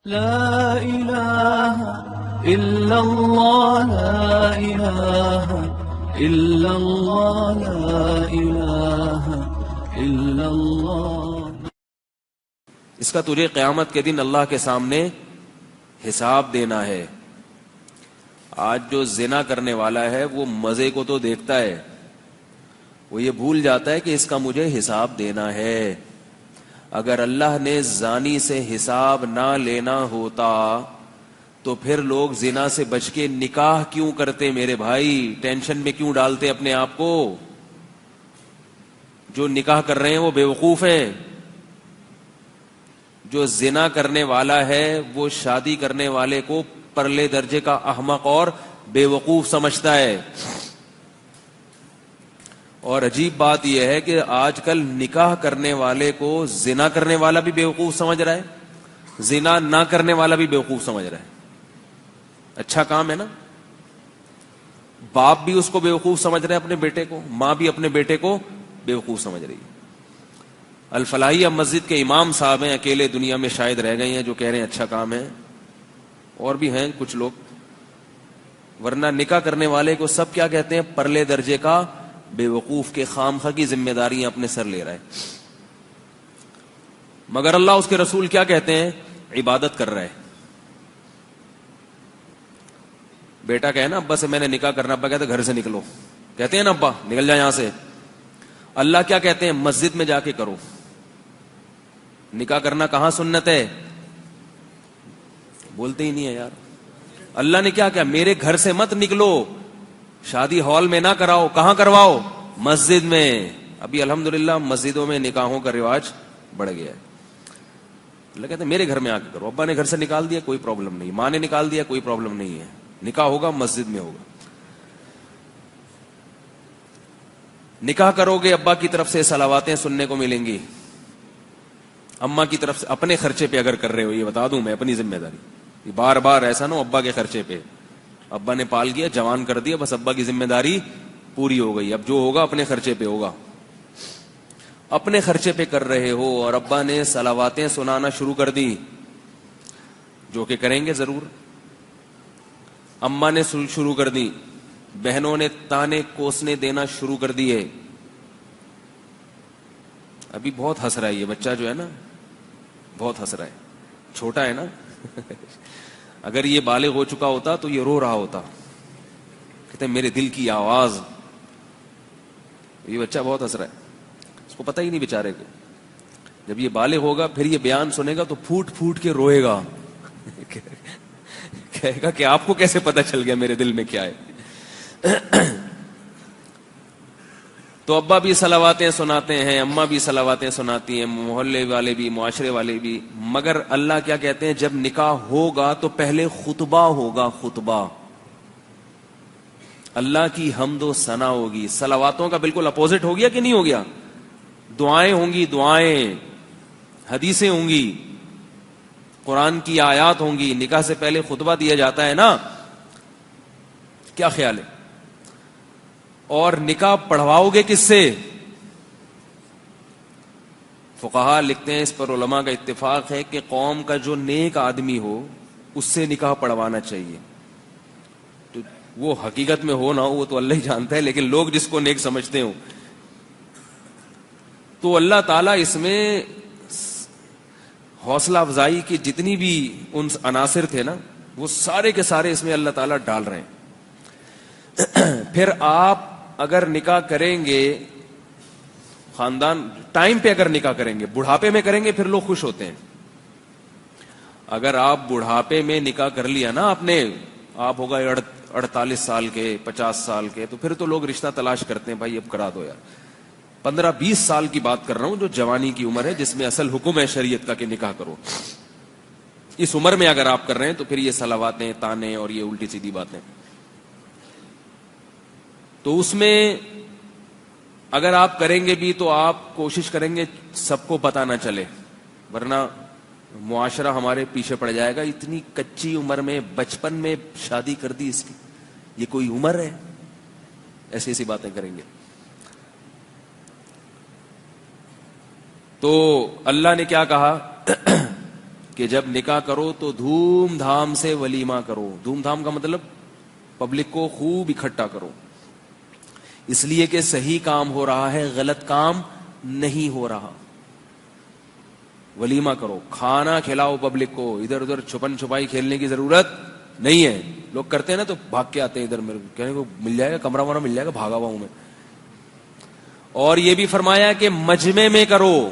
لا إله إلا الله لا إله إلا الله لا إله إلا الله. اس کا تجھے قیامت کے دن اللہ کے سامنے حساب دینا ہے. آج جو زنا کرنے والا ہے وہ مزے کو تو دیکھتا ہے, وہ یہ بھول جاتا ہے کہ اس کا مجھے حساب دینا ہے. اگر اللہ نے زانی سے حساب نہ لینا ہوتا تو پھر لوگ زنا سے بچ کے نکاح کیوں کرتے؟ میرے بھائی, ٹینشن میں کیوں ڈالتے اپنے آپ کو؟ جو نکاح کر رہے ہیں وہ بیوقوف ہیں. جو زنا کرنے والا ہے وہ شادی کرنے والے کو پرلے درجے کا احمق اور بیوقوف سمجھتا ہے. اور عجیب بات یہ ہے کہ آج کل نکاح کرنے والے کو زنا کرنے والا بھی بیوقوف سمجھ رہا ہے, زنا نہ کرنے والا بھی بیوقوف سمجھ رہا ہے. اچھا کام ہے نا. باپ بھی اس کو بیوقوف سمجھ رہا ہے اپنے بیٹے کو, ماں بھی اپنے بیٹے کو بیوقوف سمجھ رہی ہے. الفلاحیہ مسجد کے امام صاحب ہیں, اکیلے دنیا میں شاید رہ گئے ہیں جو کہہ رہے ہیں اچھا کام ہے. اور بھی ہیں کچھ لوگ, ورنہ نکاح کرنے والے کو سب کیا کہتے ہیں؟ پرلے درجے کا بیوقوف کے خامخواہ کی ذمہ داریاں اپنے سر لے رہا ہے. مگر اللہ اس کے رسول کیا کہتے ہیں؟ عبادت کر رہا ہے. بیٹا کہے نا ابا سے میں نے نکاح کرنا, ابا کہتے گھر سے نکلو, کہتے ہیں نا ابا نکل جائے یہاں سے. اللہ کیا کہتے ہیں؟ مسجد میں جا کے کرو. نکاح کرنا کہاں سنت ہے؟ بولتے ہی نہیں ہے یار. اللہ نے کیا میرے گھر سے مت نکلو, شادی ہال میں نہ کراؤ, کہاں کرواؤ؟ مسجد میں. ابھی الحمدللہ مسجدوں میں نکاحوں کا رواج بڑھ گیا ہے. اللہ کہتے ہیں میرے گھر میں آ کے کرو. ابا نے گھر سے نکال دیا کوئی پرابلم نہیں, ماں نے نکال دیا کوئی پرابلم نہیں ہے, نکاح ہوگا مسجد میں ہوگا. نکاح کرو گے ابا کی طرف سے صلواتیں سننے کو ملیں گی, اماں کی طرف سے اپنے خرچے پہ اگر کر رہے ہو, یہ بتا دوں میں اپنی ذمہ داری, بار بار ایسا نہ ہو ابا کے خرچے پہ. ابا نے پال گیا, جوان کر دیا, بس ابا کی ذمہ داری پوری ہو گئی, اب جو ہوگا اپنے خرچے پہ ہوگا. اپنے خرچے پہ کر رہے ہو اور ابا نے صلواتیں سنانا شروع کر دی, جو کہ کریں گے ضرور. اماں نے شروع کر دی, بہنوں نے تانے کوسنے دینا شروع کر دیے. ابھی بہت ہنس رہا ہے یہ بچہ جو ہے نا, بہت ہنس رہا ہے, چھوٹا ہے نا. اگر یہ بالغ ہو چکا ہوتا تو یہ رو رہا ہوتا, کہتے ہیں میرے دل کی آواز. یہ بچہ بہت ہنس رہا ہے, اس کو پتہ ہی نہیں بیچارے کو. جب یہ بالغ ہوگا پھر یہ بیان سنے گا تو پھوٹ پھوٹ کے روئے گا, کہے گا کہ آپ کو کیسے پتہ چل گیا میرے دل میں کیا ہے. تو ابا بھی صلواتیں سناتے ہیں, اماں بھی صلواتیں سناتی ہیں, محلے والے بھی, معاشرے والے بھی. مگر اللہ کیا کہتے ہیں؟ جب نکاح ہوگا تو پہلے خطبہ ہوگا, خطبہ. اللہ کی حمد و ثنا ہوگی. صلواتوں کا بالکل اپوزٹ ہو گیا کہ نہیں ہو گیا؟ دعائیں ہوں گی, دعائیں, حدیثیں ہوں گی, قرآن کی آیات ہوں گی. نکاح سے پہلے خطبہ دیا جاتا ہے نا, کیا خیال ہے؟ اور نکاح پڑھواؤ گے کس سے؟ فقہا لکھتے ہیں, اس پر علماء کا اتفاق ہے کہ قوم کا جو نیک آدمی ہو اس سے نکاح پڑھوانا چاہیے. تو وہ حقیقت میں ہو نہ ہو وہ تو اللہ ہی جانتا ہے, لیکن لوگ جس کو نیک سمجھتے ہوں. تو اللہ تعالیٰ اس میں حوصلہ افزائی کی جتنی بھی ان عناصر تھے نا, وہ سارے کے سارے اس میں اللہ تعالیٰ ڈال رہے ہیں. پھر آپ اگر نکاح کریں گے, خاندان ٹائم پہ اگر نکاح کریں گے, بڑھاپے میں کریں گے پھر لوگ خوش ہوتے ہیں. اگر آپ بڑھاپے میں نکاح کر لیا نا آپ نے, آپ ہوگا 48 سال کے, 50 سال کے, تو پھر تو لوگ رشتہ تلاش کرتے ہیں, بھائی اب کرا دو یار. 15-20 سال کی بات کر رہا ہوں, جو جوانی کی عمر ہے جس میں اصل حکم ہے شریعت کا کہ نکاح کرو. اس عمر میں اگر آپ کر رہے ہیں تو پھر یہ صلواتیں, تانے اور یہ الٹی سیدھی باتیں. تو اس میں اگر آپ کریں گے بھی تو آپ کوشش کریں گے سب کو پتہ نہ چلے, ورنہ معاشرہ ہمارے پیچھے پڑ جائے گا. اتنی کچی عمر میں, بچپن میں شادی کر دی اس کی, یہ کوئی عمر ہے؟ ایسی ایسی باتیں کریں گے. تو اللہ نے کیا کہا کہ جب نکاح کرو تو دھوم دھام سے ولیمہ کرو. دھوم دھام کا مطلب پبلک کو خوب اکٹھا کرو, اس لیے کہ صحیح کام ہو رہا ہے, غلط کام نہیں ہو رہا. ولیمہ کرو, کھانا کھلاؤ پبلک کو, ادھر ادھر چھپن چھپائی کھیلنے کی ضرورت نہیں ہے. لوگ کرتے ہیں نا تو بھاگ کے آتے ہیں ادھر, میرے کہنے کو مل جائے گا, کمرہ ومرہ مل جائے گا, بھاگا ہوا ہوں میں. اور یہ بھی فرمایا کہ مجمع میں کرو.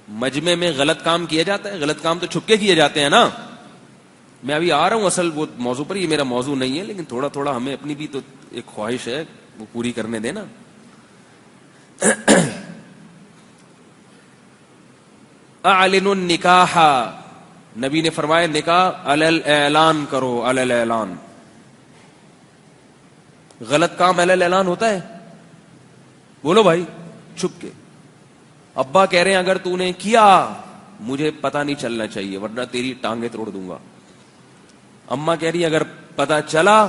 مجمع میں غلط کام کیا جاتا ہے, غلط کام تو چھپ کے کیے جاتے ہیں نا. میں ابھی آ رہا ہوں اصل وہ موضوع پر, یہ میرا موضوع نہیں ہے, لیکن تھوڑا تھوڑا ہمیں اپنی بھی تو ایک خواہش ہے, وہ پوری کرنے دینا. اعلنوا النکاح, نبی نے فرمایا نکاح علی الاعلان کرو, علی الاعلان. غلط کام علی الاعلان ہوتا ہے؟ بولو بھائی, چھپ کے. ابا کہہ رہے ہیں اگر تو نے کیا مجھے پتہ نہیں چلنا چاہیے ورنہ تیری ٹانگیں توڑ دوں گا. اماں کہہ رہی ہے اگر پتہ چلا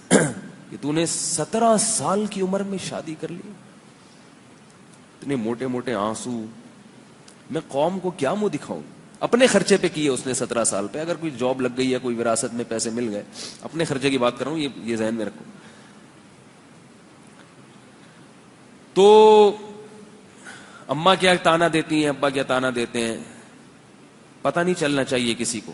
کہ تو نے 17 سال کی عمر میں شادی کر لی, اتنے موٹے موٹے آنسو, میں قوم کو کیا منہ دکھاؤں. اپنے خرچے پہ کیے اس نے 17 سال پہ, اگر کوئی جاب لگ گئی یا کوئی وراثت میں پیسے مل گئے, اپنے خرچے کی بات کر رہا ہوں, یہ ذہن میں رکھو. تو اماں کیا تانا دیتی ہیں, ابا کیا تانا دیتے ہیں, پتہ نہیں چلنا چاہیے کسی کو.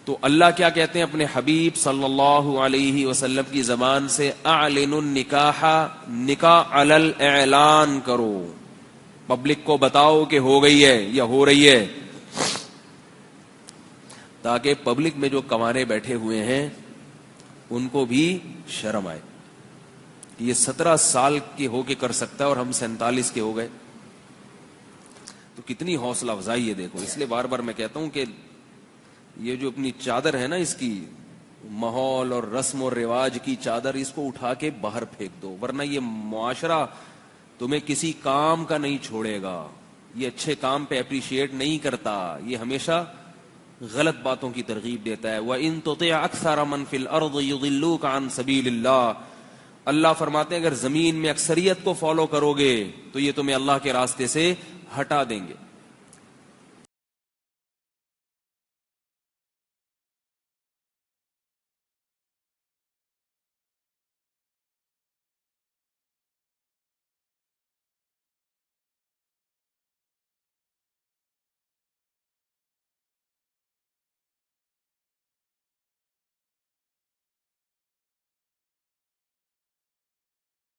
تو اللہ کیا کہتے ہیں اپنے حبیب صلی اللہ علیہ وسلم کی زبان سے, اعلنوا النکاح, نکاح علی الاعلان کرو, پبلک کو بتاؤ کہ ہو گئی ہے یا ہو رہی ہے, تاکہ پبلک میں جو کنوارے بیٹھے ہوئے ہیں ان کو بھی شرم آئے. یہ 17 سال کے ہو کے کر سکتا ہے اور ہم 47 کے ہو گئے, تو کتنی حوصلہ افزائی ہے دیکھو. اس لیے بار بار میں کہتا ہوں کہ یہ جو اپنی چادر ہے نا, اس کی ماحول اور رسم اور رواج کی چادر, اس کو اٹھا کے باہر پھینک دو, ورنہ یہ معاشرہ تمہیں کسی کام کا نہیں چھوڑے گا. یہ اچھے کام پہ اپریشیٹ نہیں کرتا, یہ ہمیشہ غلط باتوں کی ترغیب دیتا ہے. وَإِن تُطِعْ أَكْثَرَ مَنْ فِي الْأَرْضِ يُضِلُّوكَ عَنْ سَبِيلِ اللَّهِ, اللہ فرماتے ہیں اگر زمین میں اکثریت کو فالو کرو گے تو یہ تمہیں اللہ کے راستے سے ہٹا دیں گے.